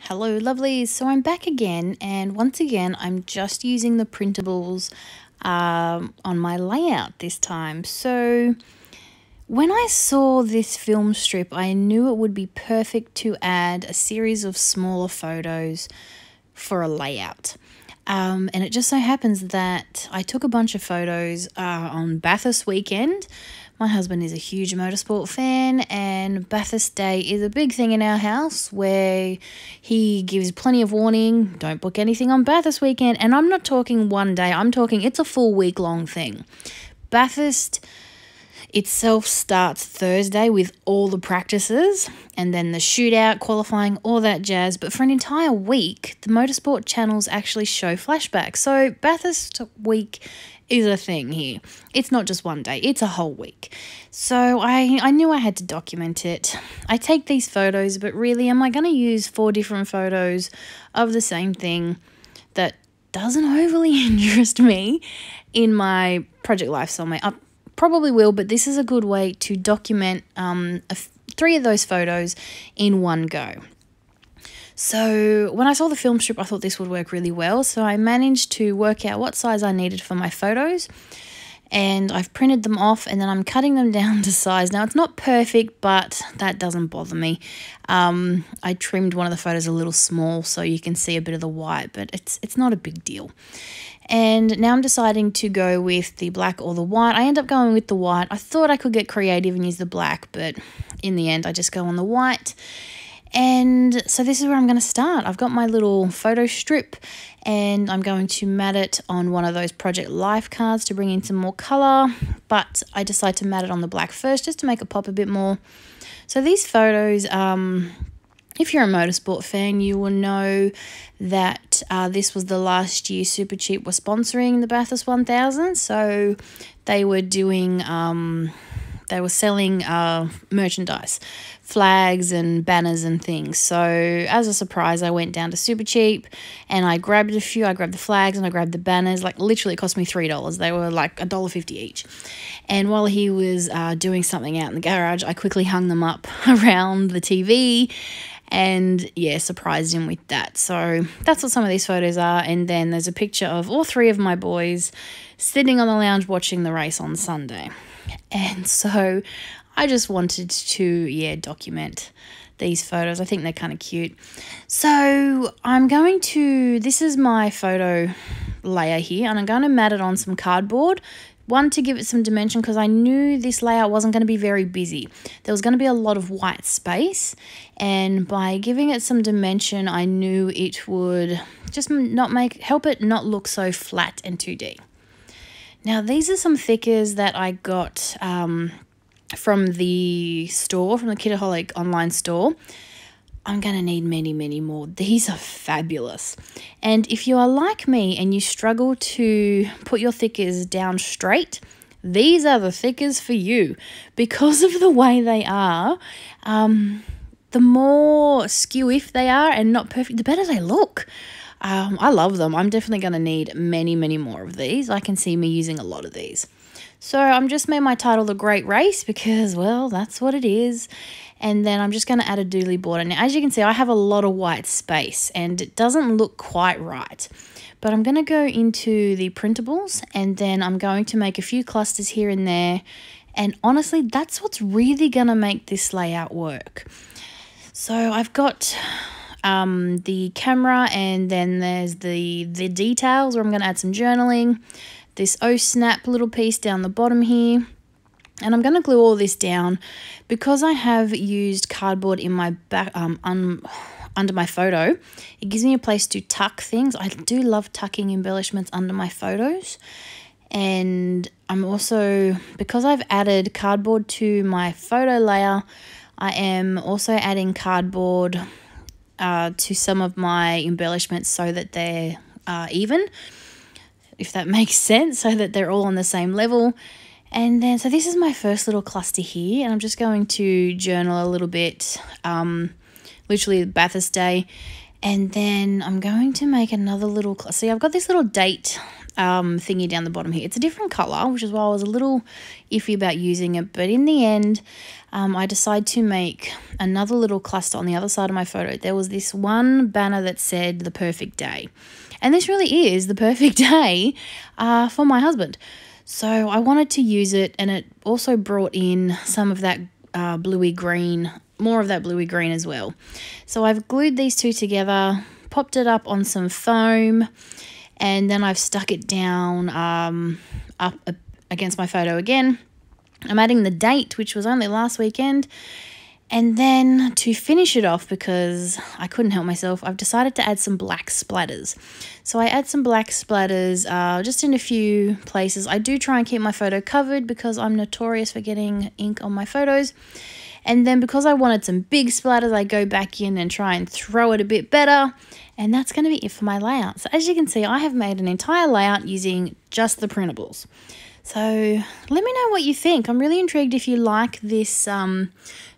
Hello lovelies, so I'm back again, and once again I'm just using the printables on my layout this time. So when I saw this film strip, I knew it would be perfect to add a series of smaller photos for a layout. And it just so happens that I took a bunch of photos on Bathurst weekend. My husband is a huge motorsport fan, and Bathurst Day is a big thing in our house where he gives plenty of warning, don't book anything on Bathurst weekend. And I'm not talking one day, I'm talking it's a full week-long thing. Bathurst itself starts Thursday with all the practices and then the shootout, qualifying, all that jazz. But for an entire week, the motorsport channels actually show flashbacks. So Bathurst week is a thing here. It's not just one day, it's a whole week. So I knew I had to document it. I take these photos, but really, am I going to use 4 different photos of the same thing that doesn't overly interest me in my project life somewhere? Probably will, but this is a good way to document 3 of those photos in one go. So when I saw the film strip, I thought this would work really well. So I managed to work out what size I needed for my photos, and I've printed them off, and then I'm cutting them down to size. Now, it's not perfect, but that doesn't bother me. I trimmed one of the photos a little small so you can see a bit of the white, but it's not a big deal. And now I'm deciding to go with the black or the white. I end up going with the white. I thought I could get creative and use the black, but in the end I just go on the white. And so this is where I'm going to start. I've got my little photo strip, and I'm going to mat it on one of those Project Life cards to bring in some more colour, but I decide to mat it on the black first just to make it pop a bit more. So these photos, if you're a motorsport fan, you will know that this was the last year Supercheap was sponsoring the Bathurst 1000. So they were doing, they were selling merchandise, flags and banners and things. So as a surprise, I went down to Supercheap and I grabbed a few. I grabbed the flags and I grabbed the banners. Like literally it cost me $3. They were like $1.50 each. And while he was doing something out in the garage, I quickly hung them up around the TV. And yeah, surprised him with that. So that's what some of these photos are. And then there's a picture of all 3 of my boys sitting on the lounge watching the race on Sunday. And so I just wanted to, document these photos. I think they're kind of cute. So I'm going to, this is my photo layer here, and I'm going to mat it on some cardboard. One, to give it some dimension, because I knew this layout wasn't going to be very busy. There was going to be a lot of white space, and by giving it some dimension, I knew it would just help it not look so flat and 2D. Now, these are some thickers that I got from the store, from the Kitaholic online store. I'm going to need many, many more. These are fabulous. And if you are like me and you struggle to put your thickers down straight, these are the thickers for you. Because of the way they are, the more skew-if they are and not perfect, the better they look. I love them. I'm definitely going to need many, many more of these. I can see me using a lot of these. So I'm just made my title The Great Race because, well, that's what it is. And then I'm just going to add a doodly border. Now, as you can see, I have a lot of white space and it doesn't look quite right. But I'm going to go into the printables, and then I'm going to make a few clusters here and there. And honestly, that's what's really going to make this layout work. So I've got the camera, and then there's the details where I'm going to add some journaling. This oh snap little piece down the bottom here. And I'm going to glue all this down because I have used cardboard in my back under my photo. It gives me a place to tuck things. I do love tucking embellishments under my photos. And I'm also, because I've added cardboard to my photo layer, I am also adding cardboard to some of my embellishments so that they're even, if that makes sense, so that they're all on the same level. And then, so this is my first little cluster here, and I'm just going to journal a little bit, literally Bathurst Day. And then I'm going to make another little cluster. See, I've got this little date thingy down the bottom here. It's a different colour, which is why I was a little iffy about using it. But in the end, I decided to make another little cluster on the other side of my photo. There was this one banner that said the perfect day. And this really is the perfect day for my husband. So I wanted to use it, and it also brought in some of that bluey green, more of that bluey green as well. So I've glued these two together, popped it up on some foam, and then I've stuck it down up against my photo again. I'm adding the date, which was only last weekend. And then to finish it off, because I couldn't help myself, I've decided to add some black splatters. So I add some black splatters just in a few places. I do try and keep my photo covered because I'm notorious for getting ink on my photos. And then because I wanted some big splatters, I go back in and try and throw it a bit better. And that's going to be it for my layout. So as you can see, I have made an entire layout using just the printables. So let me know what you think. I'm really intrigued if you like this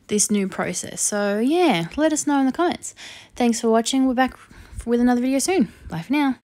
this new process. So yeah, let us know in the comments. Thanks for watching. We're back with another video soon. Bye for now.